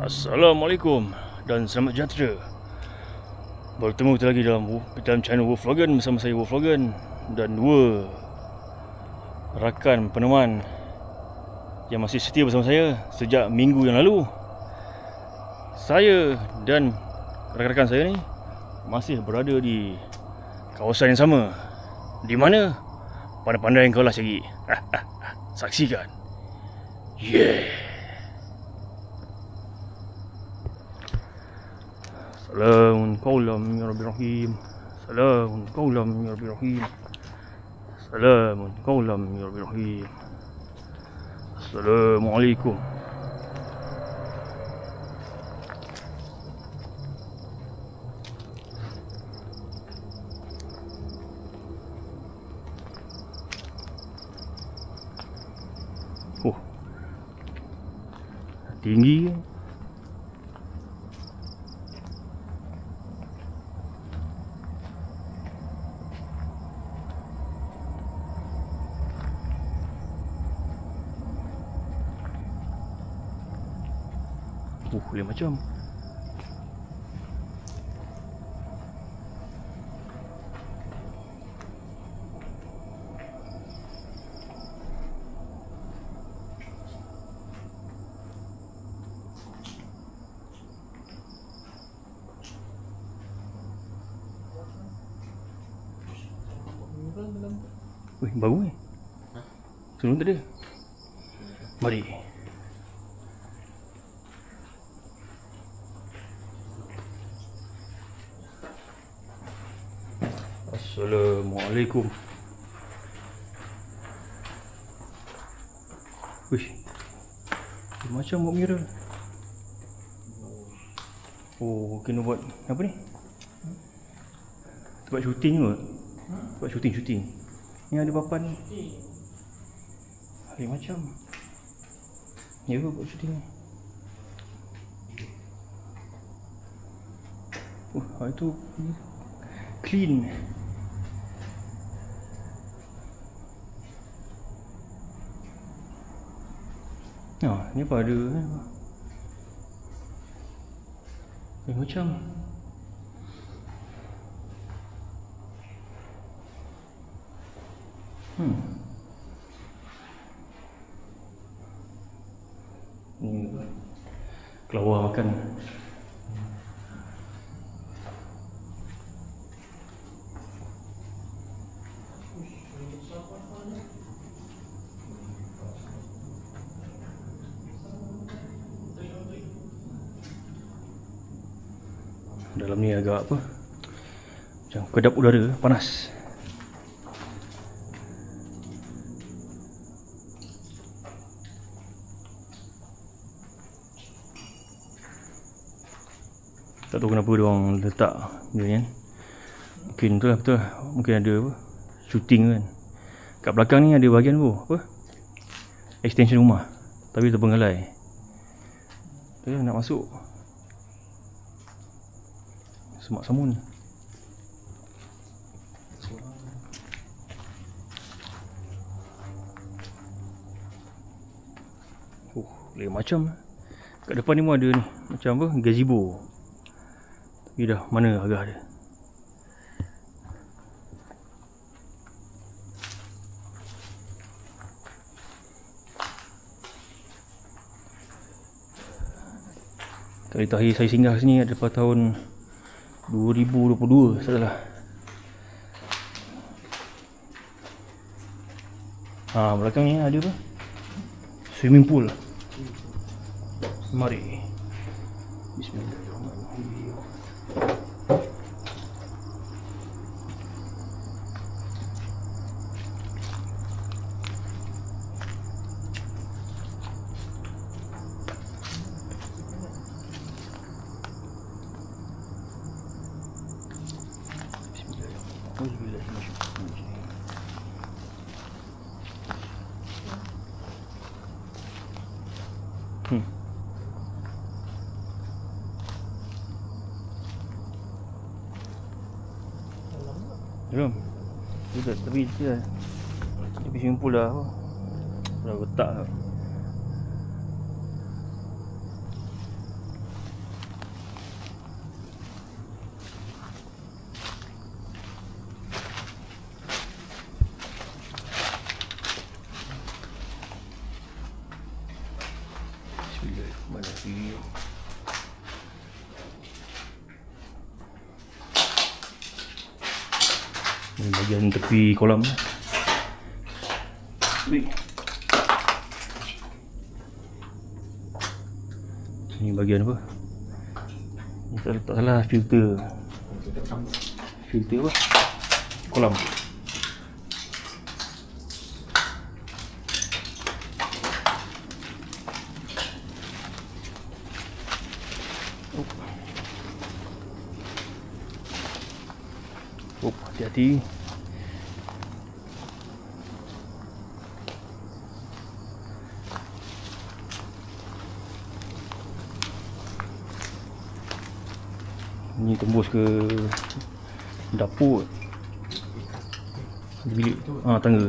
Assalamualaikum dan selamat sejahtera. Bertemu kita lagi dalam channel Wolf Logan bersama saya Wolf Logan dan dua rakan peneman yang masih setia bersama saya sejak minggu yang lalu. Saya dan rakan-rakan saya ni masih berada di kawasan yang sama. Di mana? Pandai-pandai engkau lah cari. Saksikan. Yeah. Salamun qawlam min Rabbir Rahim. Salamun qawlam min Rabbir Rahim. Salamun qawlam min Rabbir Rahim. Assalamualaikum. Oh, tinggi. Lain macam. Wih, baru ni. Sebelum tak ada. Mari. Assalamualaikum. Wih, macam buat mirror. Oh, kena buat apa ni? Tempat syuting ke? Tempat syuting. Ni ada papan ni. Macam ya ke buat syuting ni? Itu clean. Ni apa ada macam ni kelawar makan. Dalam ni agak apa, macam kedap udara panas. Tak tahu kenapa dia orang letak dia ni kan. Mungkin betul lah, mungkin ada apa, shooting kan. Kat belakang ni ada bahagian apa, extension rumah, tapi terpenggalai. Kita nak masuk semak samun. Lain macam. Kat depan ni pun ada ni, macam apa, gazebo. Tapi dah mana agak dia. Kali terakhir saya singgah sini ada pada tahun 2022 salah. Belakang ni ada apa? Swimming pool. Mari. Bismillahirrahmanirrahim. Jom. Tapi dia swimming pool dah apa? Dah letak. Bismillahirrahmanirrahim. Ini bahagian tepi kolam. Ini bahagian apa? Ini tak salah filter. Filter apa? Kolam. Hati-hati. Ni tembus ke dapur. Bilik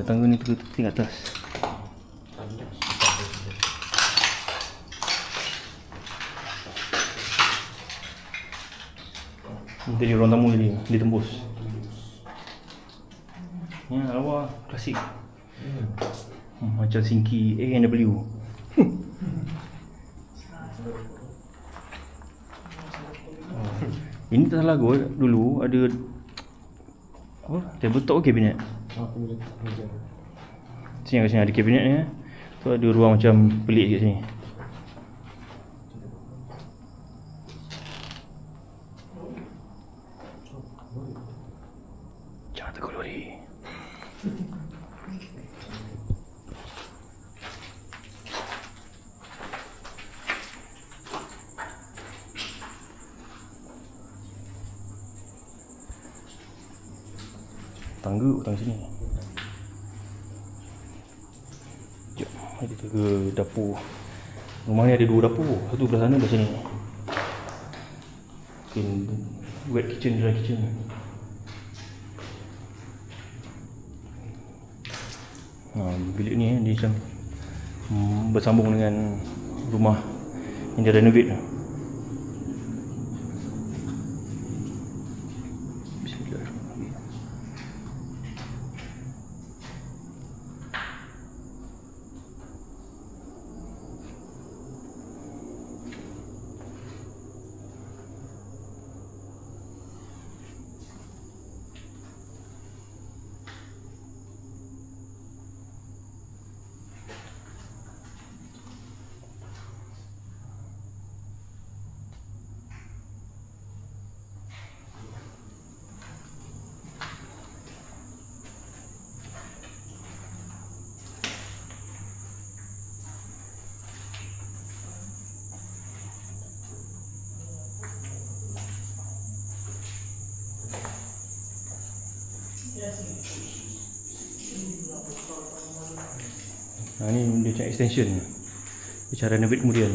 tangga ni tingkat atas. Tadi ruang tamu tadi dia tembus. Ya, lawa klasik. Macam sinki A&W. Ini tak salah kot, dulu ada apa? Tabletop ke kabinet? Sini kat sini ada kabinet ni. Tu ada ruang macam pelik kat sini. Jangan tegur lori. Tangga sini. Jom, kita ke dapur. Rumah ni ada 2 dapur. Satu belah sana, belah sini. Mungkin wet kitchen, dry kitchen. Bilik ni dia macam bersambung dengan rumah yang dia renovate. Bismillahirrahmanirrahim. Ni dia macam extension. Dia cara renovate kemudian.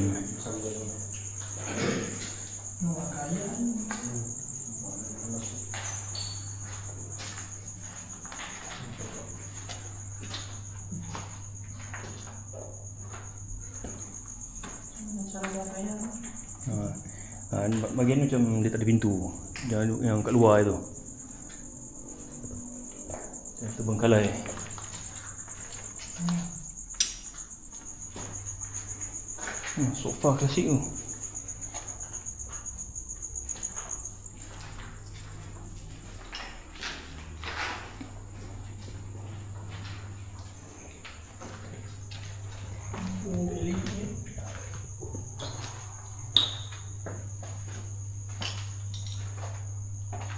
Bahagian ni macam dia tak ada pintu. Yang kat luar itu. Terbengkalai. Sofa klasik tu.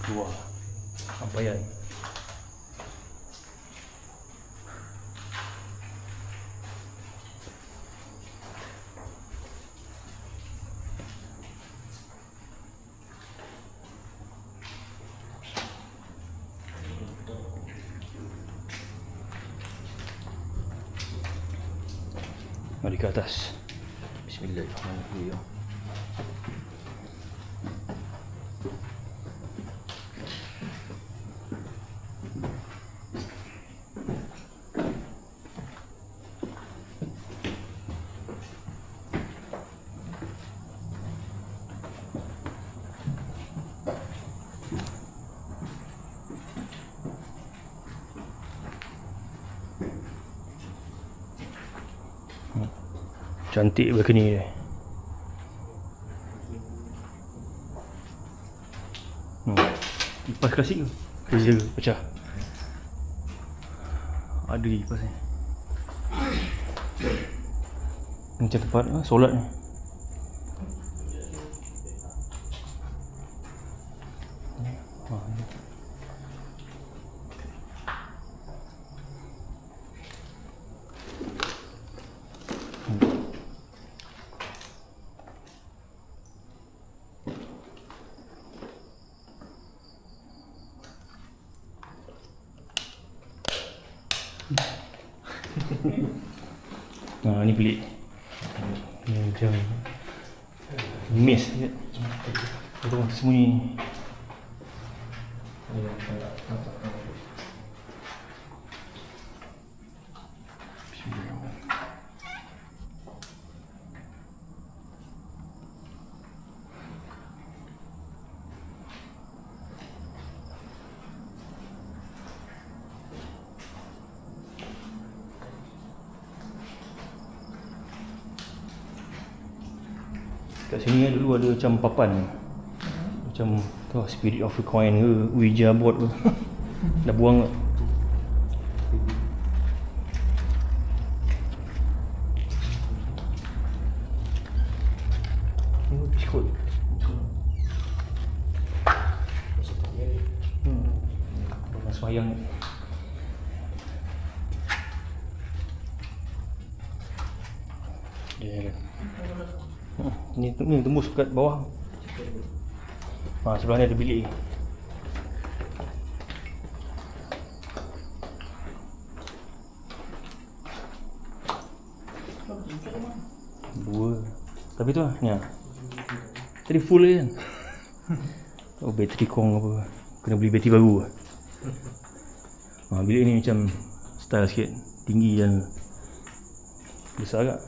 Keluar sampaian. Mari ke atas. Bismillahirrahmanirrahim. Cantik balcony dia. Kipas klasik ke? Kerja pecah. Ada lagi kipas ni. Macam tempat solat ni. Ni pelik. Ni macam maze je. Betul sembunyi. Kat sini dulu ada macam papan. Macam tu Spirit of the Coin ke, Ouija board ke. Dah buang ke? Ni biskut. Orang semayang ni. Ni tembus kat bawah. Sebelah ni ada bilik. Dua. Tapi tu lah ni lah. Tadi full je kan. Oh, bateri kong apa. Kena beli bateri baru. Bilik ni macam style sikit. Tinggi dan besar agak.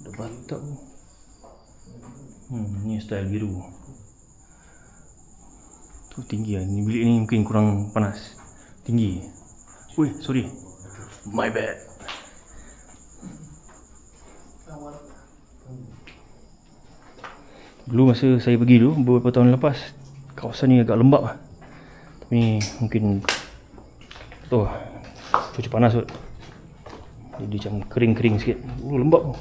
Ada batak tu. Ni style biru. Tu tinggi lah. Ni bilik ni mungkin kurang panas. Tinggi. Ui, sorry. My bad. Dulu masa saya pergi dulu beberapa tahun lepas, kawasan ni agak lembap lah. Tapi mungkin tu cuaca panas kot. Jadi macam kering-kering sikit. Lembap tu.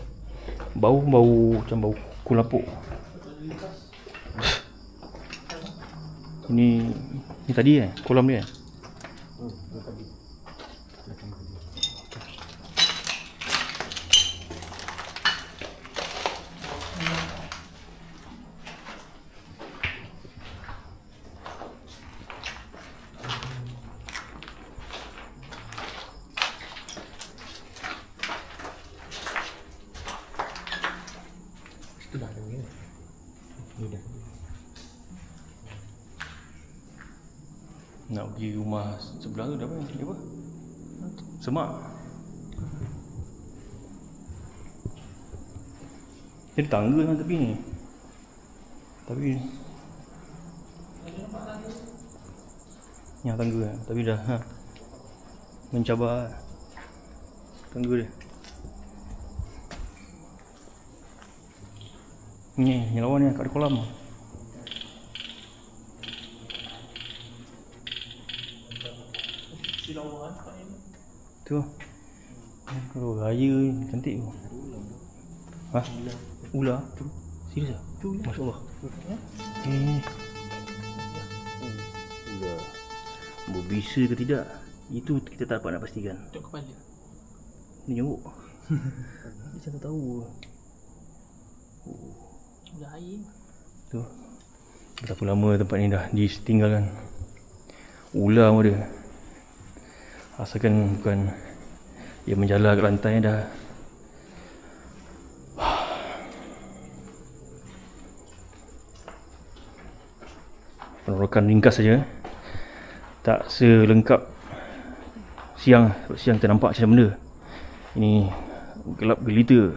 Bau macam bau kulapuk. Ini tadi kolam dia. Itu dah ada ni. Ni dah. Nak pergi rumah sebelah tu dah apa? Ni apa? Semak. Ada tangga kan tepi ni. Tapi yang tangga tapi dah mencabar tangga dia. Ni yang lawan ni kat kolam. Silawan kat ni. Tu. Kalau raya cantik tu. Ha? Ular. Serius ah? Masya-Allah. Ni. Ular. Berbisa ke tidak? Itu kita tak dapat nak pastikan. Tok kepala. Ni nyamuk. Dia tak tahu. Ular air. Tu. Betapa lama tempat ni dah ditinggalkan. Ular pun ada. Asalkan bukan dia menjala kat lantai dah. Penorokan ringkas saja. Tak selengkap siang. Sebab siang ternampak macam benda. Ini gelap gelita.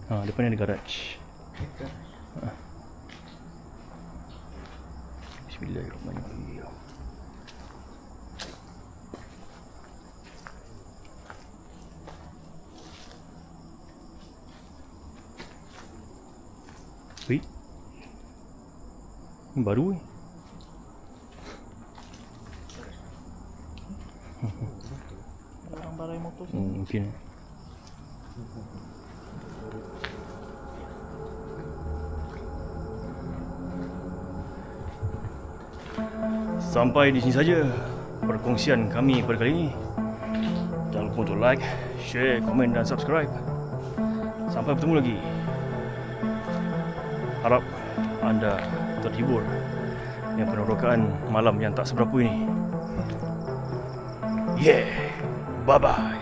Depan ni ada garaj. Bismillahirrahmanirrahim. Wait. Ini baru ni. Barang-barang motor Mungkin. Sampai di sini saja perkongsian kami pada kali ini. Jangan lupa untuk like, share, komen dan subscribe. Sampai bertemu lagi. Harap anda terhibur dengan penerokaan malam yang tak seberapa ini. Yeah, bye bye.